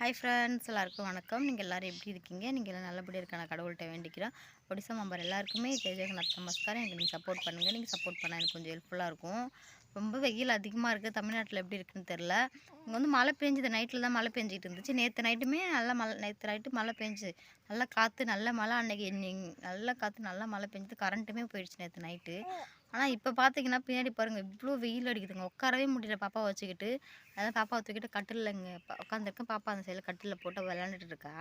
Hi friends, எல்லாருக்கும் வணக்கம். நீங்கள் எல்லோரும் எப்படி இருக்கீங்க? நீங்கள் எல்லாம் நல்லபடியாக இருக்க நான் கடவுள்கிட்ட வேண்டிக்கிறேன். ஒடிசா மெம்பர் எல்லாருக்குமே ஜெய ஜெகநாத் நமஸ்காரம். எனக்கு நீங்கள் சப்போர்ட் பண்ணுங்கள். நீங்கள் சப்போர்ட் பண்ணால் எனக்கு கொஞ்சம் ஹெல்ப்ஃபுல்லாக இருக்கும். ரொம்ப வெயில் அதிகமாக இருக்குது. தமிழ்நாட்டில் எப்படி இருக்குன்னு தெரில. இங்கே வந்து மழை பெஞ்சுது. நைட்டில் தான் மழை பெஞ்சிட்டு இருந்துச்சு. நேற்று நைட்டுமே நல்லா மழை. நேற்று நைட்டு மழை பெஞ்சுது. நல்லா காற்று, நல்ல மழை. அன்றைக்கி நல்லா காற்று, நல்லா மழை பெஞ்சுது. கரண்ட்டுமே போயிடுச்சு நேற்று நைட்டு. ஆனால் இப்போ பார்த்தீங்கன்னா பின்னாடி பாருங்கள், இவ்வளோ வெயில் அடிக்குதுங்க. உட்காரவே முடியல பாப்பாவை வச்சுக்கிட்டு. அதான் பாப்பாவை தூக்கிட்டு கட்டிலில் இங்கே உட்காந்துருக்கேன். பாப்பா அந்த சைடில் கட்டிலில் போட்டு விளாண்டுட்டு இருக்கா.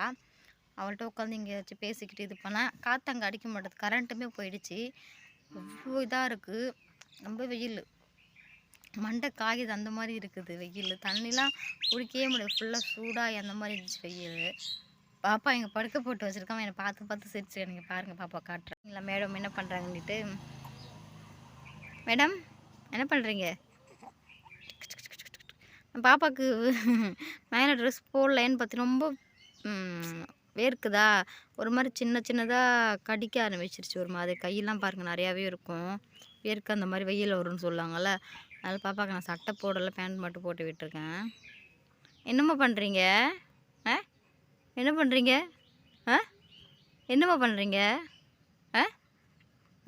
அவள்கிட்ட உட்காந்து இங்கே வச்சு பேசிக்கிட்டு இது பண்ணால் காற்று அங்கே அடிக்க மாட்டேது. கரண்ட்டுமே போயிடுச்சு. இவ்வளோ இதாக இருக்குது. ரொம்ப வெயில், மண்டை காயுது. அந்த மாதிரி இருக்குது வெயில். தண்ணிலாம் குடிக்கவே முடியாது. ஃபுல்லாக சூடாக அந்த மாதிரி இருந்துச்சு வெயில். பாப்பா இங்கே படுக்க போட்டு வச்சுருக்காம என்னை பார்த்து பார்த்து சிரிச்சு. நீங்கள் பாருங்கள், பாப்பா காட்டுறேன். மேடம் என்ன பண்ணுறாங்கன்னுட்டு. மேடம் என்ன பண்ணுறீங்க? பாப்பாவுக்கு மேலே ட்ரெஸ் போடலன்னு பார்த்து ரொம்ப வேர்க்குதா. ஒரு மாதிரி சின்ன சின்னதாக கடிக்க ஆரம்பிச்சிருச்சு. ஒரு மாதிரி கையெல்லாம் பாருங்கள் நிறையாவே இருக்கும். வேர்க்கு அந்த மாதிரி வெயில் வரும்னு சொல்லுவாங்கள்ல. அதனால் பாப்பாவுக்கு நான் சட்டை போடலை, பேண்ட் மட்டும் போட்டு விட்டுருக்கேன். என்னம்மா பண்ணுறீங்க? என்ன பண்ணுறீங்க? என்னம்மா பண்ணுறீங்க?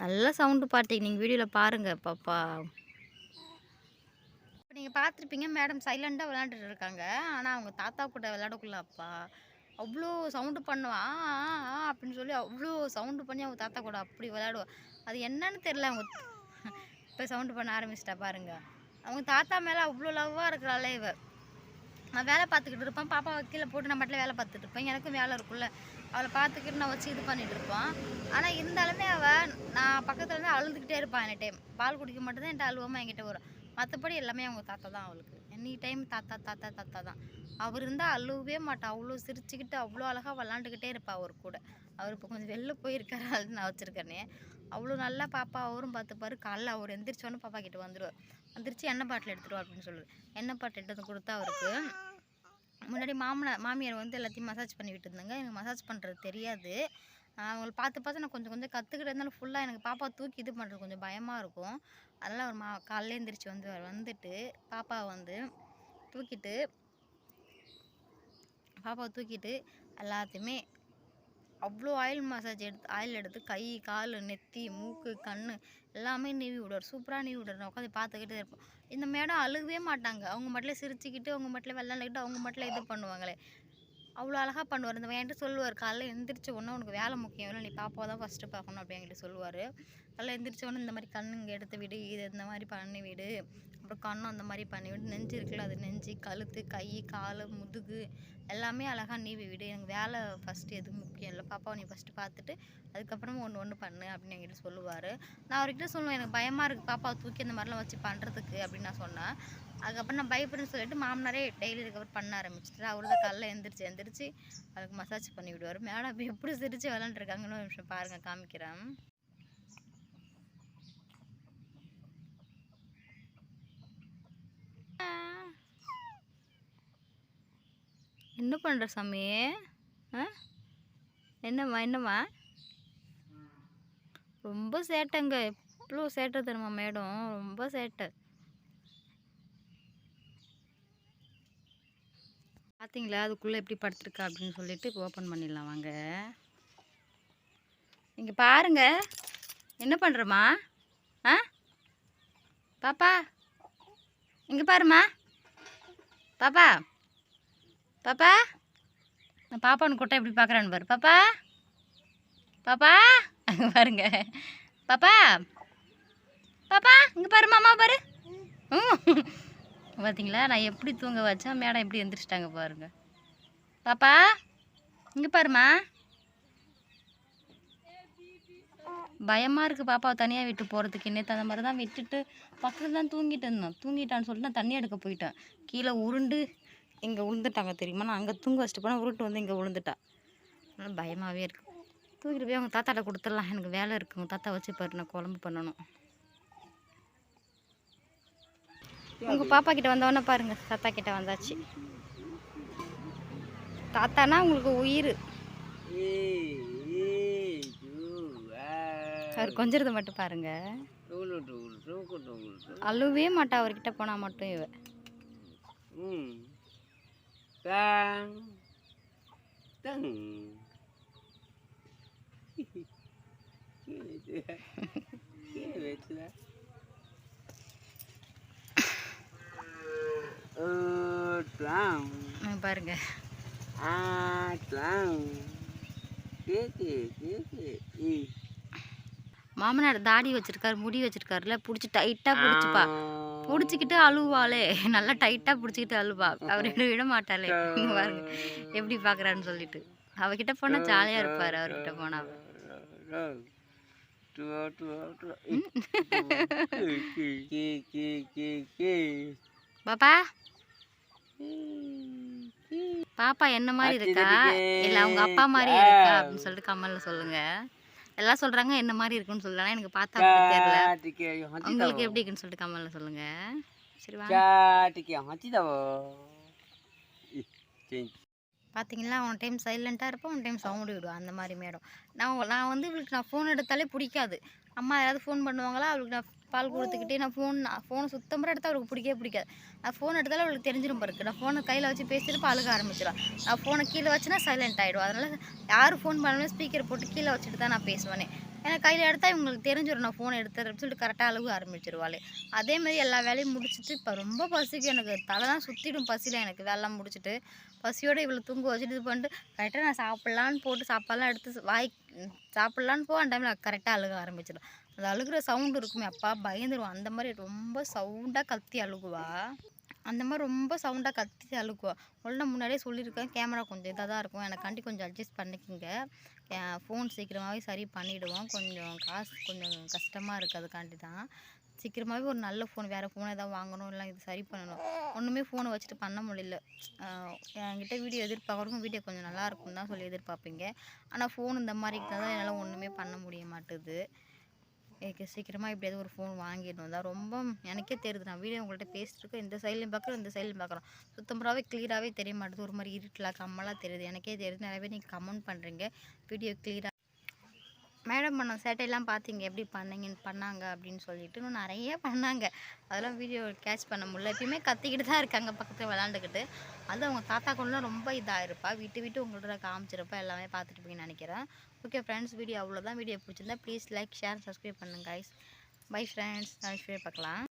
நல்லா சவுண்டு பார்த்தீங்க. நீங்கள் வீடியோவில் பாருங்கள் பாப்பா. இப்போ நீங்கள் பார்த்துருப்பீங்க, மேடம் சைலண்டாக விளாண்டுட்டு இருக்காங்க. ஆனால் அவங்க தாத்தா கூட விளையாடக்குள்ளப்பா அவ்வளோ சவுண்டு பண்ணுவான் அப்படின்னு சொல்லி அவ்வளோ சவுண்டு பண்ணி அவங்க தாத்தா கூட அப்படி விளையாடுவாள். அது என்னன்னு தெரில. அவங்க இப்போ சவுண்டு பண்ண ஆரம்பிச்சிட்டா பாருங்க. அவங்க தாத்தா மேலே அவ்வளோ லவ்வாக இருக்கிறாளே இவ. நான் வேலை பார்த்துக்கிட்டு இருப்பேன். பாப்பா கீழே போட்டு நான் மட்டும் வேலை பார்த்துட்டு இருப்பேன். எனக்கும் வேலை இருக்குல்ல, அவளை பார்த்துக்கிட்டு நான் வச்சு இது பண்ணிகிட்டு இருப்பான். ஆனால் இருந்தாலுமே அவள் நான் பக்கத்துலேருந்து அழுதுகிட்டே இருப்பான். எனி டைம் பால் குடிக்க மட்டும்தான் என்கிட்ட அழுவாமல் என்கிட்ட வரும். மற்றபடி எல்லாமே அவங்க தாத்தா தான் அவளுக்கு. எனி டைம் தாத்தா தாத்தா தாத்தா தான். அவர் இருந்தால் அழுவே மாட்டாள். அவ்வளோ சிரிச்சுக்கிட்டு அவ்வளோ அழகாக விளாண்டுக்கிட்டே இருப்பாள் அவர் கூட. அவர் இப்போ கொஞ்சம் வெளில போயிருக்காரு, அது நான் வச்சுருக்கேனே. அவ்வளோ நல்லா பாப்பா அவரும் பார்த்துப்பாரு. காலைல அவர் எந்திரிச்சோன்னு பாப்பா கிட்ட வந்துடுவார். வந்துருச்சு எண்ணெய் பாட்டில் எடுத்துருவா அப்படின்னு சொல்லுவார். எண்ணெய் பாட்டில் எடுத்து கொடுத்தா அவருக்கு. முன்னாடி மாமியார் வந்து எல்லாத்தையும் மசாஜ் பண்ணி விட்டு இருந்தாங்க. எனக்கு மசாஜ் பண்ணுறது தெரியாது. அவங்கள பார்த்து பார்த்து நான் கொஞ்சம் கொஞ்சம் கற்றுக்கிட்டு இருந்தாலும் ஃபுல்லாக எனக்கு பாப்பா தூக்கி இது பண்ணுறது கொஞ்சம் பயமாக இருக்கும். அதனால் அவர் காலையில் எழுந்திரிச்சு வந்துட்டு பாப்பாவை வந்து தூக்கிட்டு எல்லாத்தையுமே அவ்வளோ ஆயில் எடுத்து கை, கால், நெத்தி, மூக்கு, கண் எல்லாமே நீவி விடுவார். சூப்பராக நீவி விடுவார். நான் உட்காந்து பார்த்துக்கிட்டே இருப்போம். இந்த மேடம் அழுகவே மாட்டாங்க. அவங்க மட்டும் சிரிச்சுக்கிட்டு, அவங்க மட்டும் விளாண்டுக்கிட்டு, அவங்க மட்டும் இது பண்ணுவாங்களே. அவ்வளோ அழகாக பண்ணுவார். இந்த என்கிட்ட சொல்லுவார், காலைல எந்திரிச்ச உடனே உனக்கு வேலை முக்கியம் இல்லை, நீ பாப்பாவை தான் ஃபஸ்ட்டு பார்க்கணும் அப்படி என்கிட்ட சொல்லுவார். காலைல எந்திரிச்ச உடனே இந்த மாதிரி கண்ணு இங்கே எடுத்து விடு, இது இந்த மாதிரி பண்ணி விடு, அப்புறம் கண்ணும் அந்த மாதிரி பண்ணி விடு, நெஞ்சு இருக்குல்ல அது நெஞ்சு, கழுத்து, கை, கால், முதுகு எல்லாமே அழகாக நீவி விடு. எனக்கு வேலை ஃபஸ்ட்டு எதுவும் முக்கியம் இல்லை, பாப்பாவை நீ ஃபஸ்ட்டு பார்த்துட்டு அதுக்கப்புறமா ஒன்று பண்ணு அப்படின்னு என்கிட்ட சொல்லுவார். நான் அவர்கிட்ட சொல்லுவேன், எனக்கு பயமாக இருக்குது பாப்பாவை தூக்கி அந்த மாதிரிலாம் வச்சு பண்ணுறதுக்கு அப்படின்னு நான் சொன்னேன். அதுக்கப்புறம் நான் பயப்படுன்னு சொல்லிட்டு மாமனாரே டெய்லி ரெக்கவர் பண்ண ஆரம்பிச்சிட்டு அவரு தான் காலைல எந்திரிச்சு அதுக்கு மசாஜ் பண்ணி விடுவார். மேடம் இப்போ எப்படி சிரிச்சு விளாண்டுருக்காங்கன்னு ஒரு நிமிஷம் பாருங்கள், காமிக்கிறேன். என்ன பண்ணுற சாமி? என்னம்மா ரொம்ப சேட்டைங்க. எவ்வளோ சேட்டை தருமா மேடம், ரொம்ப சேட்டை. பார்த்தீங்களா அதுக்குள்ளே எப்படி படுத்துருக்கா அப்படின்னு சொல்லிட்டு இப்போ ஓப்பன் பண்ணிடலாம் வாங்க. இங்கே பாருங்க, என்ன பண்ணுறம்மா? பாப்பா இங்கே பாருமா. பாப்பா நான் பாப்பான்னு கூட்ட எப்படி பார்க்குறான்னு பாரு. பாப்பா அங்கே பாருங்க. பாப்பா இங்கே பாரு, மாமா பாரு. பார்த்தீங்களா நான் எப்படி தூங்க வச்சா மேடம் எப்படி எந்திரிச்சிட்டாங்க பாருங்க. பாப்பா இங்கே பாருமா. பயமாக இருக்குது பாப்பாவை தனியாக விட்டு போகிறதுக்கு. நேற்று அந்த மாதிரி தான் விட்டுட்டு பக்கத்தில் தான் தூங்கிட்டான்னு சொல்லிட்டு நான் தண்ணி எடுக்க போயிட்டேன். கீழே உருண்டு இங்கே விழுந்துட்டாங்க தெரியுமா. நான் அங்கே தூங்க வச்சுட்டு போனால் உருட்டு வந்து இங்கே விழுந்துட்டா. அதனால் பயமாகவே இருக்குது. தூக்கிட்டு போய் அவங்க தாத்தாட்ட கொடுத்துடலாம், எனக்கு வேலை இருக்குது. அவங்க தாத்தா வச்சு பாரு, நான் குழம்பு பண்ணணும். உங்கள் பாப்பா கிட்ட வந்தவொடனே பாருங்கள், தாத்தா கிட்ட வந்தாச்சு. தாத்தானா உங்களுக்கு உயிர். அவர் கொஞ்சிறத மட்டும் பாருங்க. அழுவே மாட்டா அவர்கிட்ட போனால் மட்டும் இவ. பாருங்க மாமனார் தாடி வச்சிருக்காரு, முடி வச்சிருக்காருல, பிடிச்சி டைட்டாக பிடிச்சிப்பா. பிடிச்சிக்கிட்டு அழுவாளே, நல்லா டைட்டாக பிடிச்சிக்கிட்டு அழுவா. அவர் என்ன விட மாட்டாளே. இங்கே பாருங்க எப்படி பார்க்குறான்னு சொல்லிட்டு. அவகிட்ட போனால் ஜாலியாக இருப்பார். அவர்கிட்ட போனால் பாப்பா பாப்பா என்ன மாதிரி இருக்கா இல்லை அவங்க அப்பா மாதிரி இருக்கா அப்படின்னு சொல்லிட்டு கமெண்ட்ல சொல்லுங்க. எல்லாம் சொல்றாங்க என்ன மாதிரி இருக்குன்னு சொல்லலாம். எனக்கு பார்த்தா அப்படி தெரியல. உங்களுக்கு எப்படி இருக்குன்னு சொல்லிட்டு கமெண்ட்ல சொல்லுங்க. சரி வாங்க. பார்த்தீங்களா, ஒன் டைம் சைலண்ட்டாக இருப்போம், ஒன் டைம் சவுண்டு விடுவோம். அந்த மாதிரி மேடம். நான் வந்து இவளுக்கு நான் ஃபோன் எடுத்தாலே பிடிக்காது. அம்மா யாராவது ஃபோன் பண்ணுவாங்களா, அவளுக்கு நான் பால் கொடுத்துக்கிட்டே நான் ஃபோனை சுத்தமாக எடுத்தால் அவளுக்கு பிடிக்கவே பிடிக்காது. நான் ஃபோன் எடுத்தாலும் அவளுக்கு தெரிஞ்சிடும் பாருக்கு. நான் ஃபோனை கையில் வச்சு பேசிட்டு அழுக ஆரம்பிச்சிடும். நான் ஃபோனை கீழே வச்சுன்னா சைலண்ட் ஆகிடும். அதனால் யாரும் ஃபோன் பண்ணாலும் ஸ்பீக்கர் போட்டு கீழே வச்சுட்டு தான் நான் பேசுவேனே. ஏன்னா கையில் எடுத்தால் இவங்களுக்கு தெரிஞ்சிடும் நான் ஃபோனை எடுத்துறேன்னு சொல்லிட்டு கரெக்டாக அழுக ஆரம்பிச்சிருவாளே. அதேமாதிரி எல்லா வேலையும் முடிச்சுட்டு இப்போ ரொம்ப பசிக்கு, எனக்கு தலை தான் சுற்றிடும் பசியில். எனக்கு வேலைலாம் முடிச்சுட்டு பசியோடு இவளை தூங்க வச்சுட்டு இது பண்ணிட்டு கரெக்டாக நான் சாப்பிட்லான்னு போட்டு சாப்பாடெல்லாம் எடுத்து சாப்பிட்லான்னு அந்த டைமில் கரெக்டாக அழுக ஆரம்பிச்சிடும். அது அழுகிற சவுண்டு இருக்குமே அப்பா பயந்துருவான். அந்த மாதிரி ரொம்ப சவுண்டாக கத்தி அழுகுவா. அந்த மாதிரி ரொம்ப சவுண்டாக கத்தி அழுகுவா. உடனே முன்னாடியே சொல்லியிருக்கேன், கேமரா கொஞ்சம் இதாக தான் இருக்கும், எனக்காண்டி கொஞ்சம் அட்ஜஸ்ட் பண்ணிக்கோங்க. ஃபோன் சீக்கிரமாகவே சரி பண்ணிவிடுவோம். கொஞ்சம் காசு கொஞ்சம் கஷ்டமாக இருக்குது, அதுக்காண்டி தான். சீக்கிரமாகவே ஒரு நல்ல ஃபோன், வேறு ஃபோன் எதாவது வாங்கணும், இல்லை இது சரி பண்ணணும். ஒன்றுமே ஃபோனை வச்சுட்டு பண்ண முடியல. என்கிட்ட வீடியோ எதிர்பார்க்குறவங்க வீடியோ கொஞ்சம் நல்லாயிருக்குன்னு தான் சொல்லி எதிர்பார்ப்பீங்க. ஆனால் ஃபோன் இந்த மாதிரி தான் என்னால் ஒன்றுமே பண்ண முடிய மாட்டுது. எனக்கு சீக்கிரமாக எப்படியாவது ஒரு ஃபோன் வாங்கிடணும் தான். ரொம்ப எனக்கே தெரியுது, நான் வீடியோ உங்கள்கிட்ட பேசிட்டு இருக்கேன், இந்த சைட்லையும் பார்க்குறேன், இந்த சைட்லையும் பார்க்குறோம். சுத்தமாகவே கிளியராகவே தெரிய மாட்டுது. ஒரு மாதிரி இருட்டலாக கம்மலாக தெரியுது. எனக்கே தெரியுது. நிறைய பேர் நீங்கள் கமெண்ட் பண்ணுறீங்க வீடியோ கிளியராக. மேடம் பண்ண சேட்டையெல்லாம் பார்த்தீங்க எப்படி பண்ணாங்க அப்படின்னு சொல்லிட்டு இன்னும் நிறைய பண்ணாங்க. அதெல்லாம் வீடியோ கேட்ச் பண்ண முடியல. எப்பயுமே கத்திக்கிட்டு தான் இருக்காங்க பக்கத்தில் விளாண்டுக்கிட்டு. அது அவங்க தாத்தா கொண்டுலாம் ரொம்ப இதாக இருப்பா. விட்டு உங்கள்கிட்ட காமிச்சிருப்பா. எல்லாமே பார்த்துருப்பீங்கன்னு நினைக்கிறேன். ஓகே ஃப்ரெண்ட்ஸ், வீடியோ அவ்வளோதான். வீடியோ பிடிச்சிருந்தா ப்ளீஸ் லைக், ஷேர், சப்ஸ்கிரைப் பண்ணுங்க guys. Bye friends, next video பார்க்கலாம்.